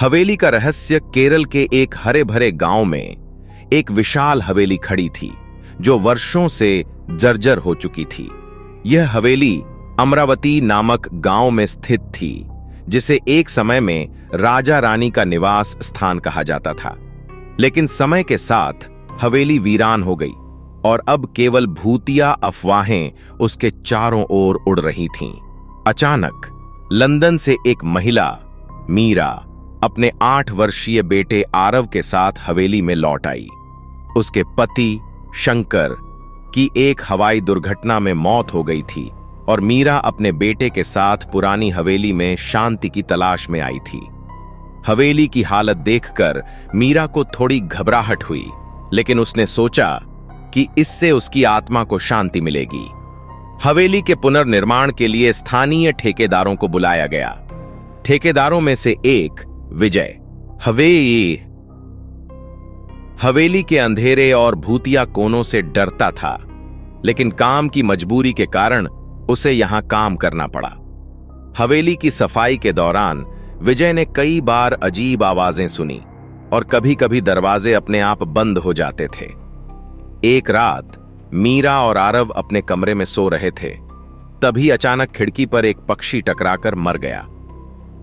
हवेली का रहस्य। केरल के एक हरे भरे गांव में एक विशाल हवेली खड़ी थी जो वर्षों से जर्जर हो चुकी थी। यह हवेली अमरावती नामक गांव में स्थित थी, जिसे एक समय में राजा रानी का निवास स्थान कहा जाता था। लेकिन समय के साथ हवेली वीरान हो गई और अब केवल भूतिया अफवाहें उसके चारों ओर उड़ रही थीं। अचानक लंदन से एक महिला मीरा अपने 8 वर्षीय बेटे आरव के साथ हवेली में लौट आई। उसके पति शंकर की एक हवाई दुर्घटना में मौत हो गई थी और मीरा अपने बेटे के साथ पुरानी हवेली में शांति की तलाश में आई थी। हवेली की हालत देखकर मीरा को थोड़ी घबराहट हुई, लेकिन उसने सोचा कि इससे उसकी आत्मा को शांति मिलेगी। हवेली के पुनर्निर्माण के लिए स्थानीय ठेकेदारों को बुलाया गया। ठेकेदारों में से एक विजय हवेली के अंधेरे और भूतिया कोनों से डरता था, लेकिन काम की मजबूरी के कारण उसे यहां काम करना पड़ा। हवेली की सफाई के दौरान विजय ने कई बार अजीब आवाजें सुनी और कभी-कभी दरवाजे अपने आप बंद हो जाते थे। एक रात मीरा और आरव अपने कमरे में सो रहे थे, तभी अचानक खिड़की पर एक पक्षी टकराकर मर गया।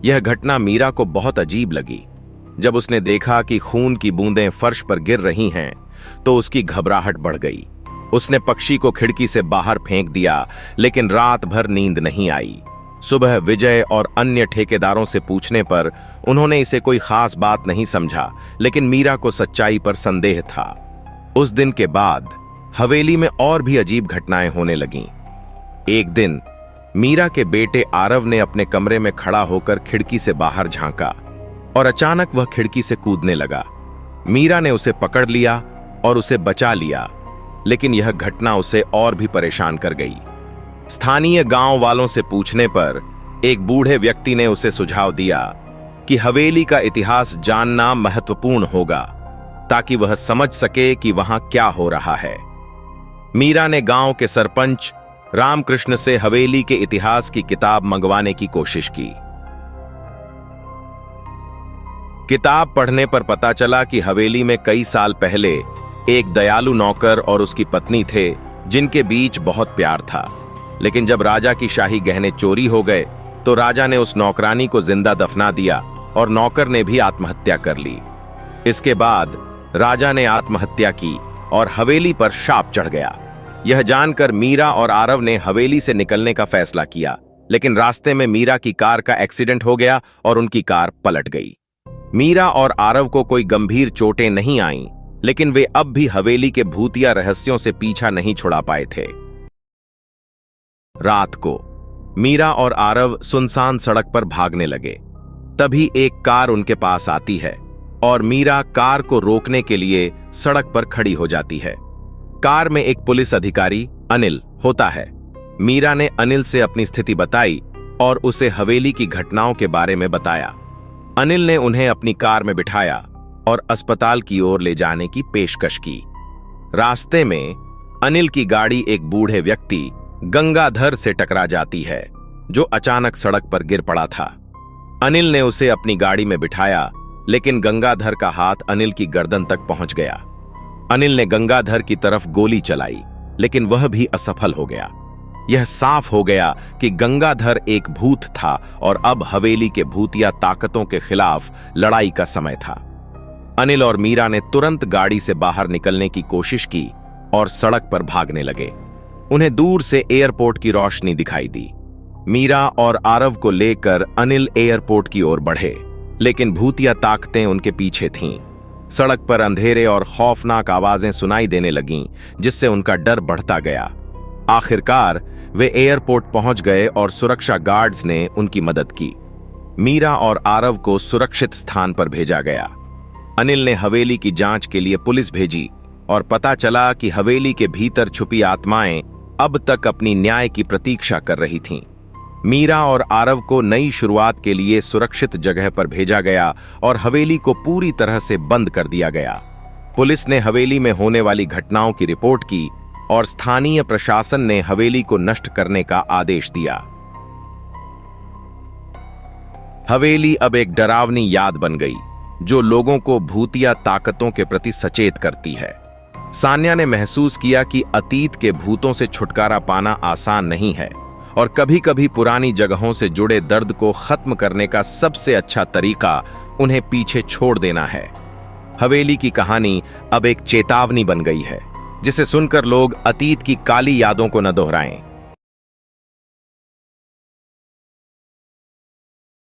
यह घटना मीरा को बहुत अजीब लगी। जब उसने देखा कि खून की बूंदें फर्श पर गिर रही हैं, तो उसकी घबराहट बढ़ गई। उसने पक्षी को खिड़की से बाहर फेंक दिया, लेकिन रात भर नींद नहीं आई। सुबह विजय और अन्य ठेकेदारों से पूछने पर उन्होंने इसे कोई खास बात नहीं समझा, लेकिन मीरा को सच्चाई पर संदेह था। उस दिन के बाद हवेली में और भी अजीब घटनाएं होने लगीं। एक दिन मीरा के बेटे आरव ने अपने कमरे में खड़ा होकर खिड़की से बाहर झांका और अचानक वह खिड़की से कूदने लगा। मीरा ने उसे पकड़ लिया और उसे बचा लिया, लेकिन यह घटना उसे और भी परेशान कर गई। स्थानीय गांव वालों से पूछने पर एक बूढ़े व्यक्ति ने उसे सुझाव दिया कि हवेली का इतिहास जानना महत्वपूर्ण होगा, ताकि वह समझ सके कि वहां क्या हो रहा है। मीरा ने गांव के सरपंच रामकृष्ण से हवेली के इतिहास की किताब मंगवाने की कोशिश की। किताब पढ़ने पर पता चला कि हवेली में कई साल पहले एक दयालु नौकर और उसकी पत्नी थे, जिनके बीच बहुत प्यार था। लेकिन जब राजा की शाही गहने चोरी हो गए, तो राजा ने उस नौकरानी को जिंदा दफना दिया और नौकर ने भी आत्महत्या कर ली। इसके बाद राजा ने आत्महत्या की और हवेली पर शाप चढ़ गया। यह जानकर मीरा और आरव ने हवेली से निकलने का फैसला किया, लेकिन रास्ते में मीरा की कार का एक्सीडेंट हो गया और उनकी कार पलट गई। मीरा और आरव को कोई गंभीर चोटें नहीं आईं, लेकिन वे अब भी हवेली के भूतिया रहस्यों से पीछा नहीं छुड़ा पाए थे। रात को मीरा और आरव सुनसान सड़क पर भागने लगे। तभी एक कार उनके पास आती है और मीरा कार को रोकने के लिए सड़क पर खड़ी हो जाती है। कार में एक पुलिस अधिकारी अनिल होता है। मीरा ने अनिल से अपनी स्थिति बताई और उसे हवेली की घटनाओं के बारे में बताया। अनिल ने उन्हें अपनी कार में बिठाया और अस्पताल की ओर ले जाने की पेशकश की। रास्ते में अनिल की गाड़ी एक बूढ़े व्यक्ति गंगाधर से टकरा जाती है, जो अचानक सड़क पर गिर पड़ा था। अनिल ने उसे अपनी गाड़ी में बिठाया, लेकिन गंगाधर का हाथ अनिल की गर्दन तक पहुंच गया। अनिल ने गंगाधर की तरफ गोली चलाई, लेकिन वह भी असफल हो गया। यह साफ हो गया कि गंगाधर एक भूत था और अब हवेली के भूतिया ताकतों के खिलाफ लड़ाई का समय था। अनिल और मीरा ने तुरंत गाड़ी से बाहर निकलने की कोशिश की और सड़क पर भागने लगे। उन्हें दूर से एयरपोर्ट की रोशनी दिखाई दी। मीरा और आरव को लेकर अनिल एयरपोर्ट की ओर बढ़े, लेकिन भूतिया ताकतें उनके पीछे थीं। सड़क पर अंधेरे और खौफनाक आवाजें सुनाई देने लगीं, जिससे उनका डर बढ़ता गया। आखिरकार वे एयरपोर्ट पहुंच गए और सुरक्षा गार्ड्स ने उनकी मदद की। मीरा और आरव को सुरक्षित स्थान पर भेजा गया। अनिल ने हवेली की जांच के लिए पुलिस भेजी और पता चला कि हवेली के भीतर छुपी आत्माएं अब तक अपनी न्याय की प्रतीक्षा कर रही थीं। मीरा और आरव को नई शुरुआत के लिए सुरक्षित जगह पर भेजा गया और हवेली को पूरी तरह से बंद कर दिया गया। पुलिस ने हवेली में होने वाली घटनाओं की रिपोर्ट की और स्थानीय प्रशासन ने हवेली को नष्ट करने का आदेश दिया। हवेली अब एक डरावनी याद बन गई जो लोगों को भूतिया ताकतों के प्रति सचेत करती है। सान्या ने महसूस किया कि अतीत के भूतों से छुटकारा पाना आसान नहीं है और कभी-कभी पुरानी जगहों से जुड़े दर्द को खत्म करने का सबसे अच्छा तरीका उन्हें पीछे छोड़ देना है। हवेली की कहानी अब एक चेतावनी बन गई है जिसे सुनकर लोग अतीत की काली यादों को न दोहराएं।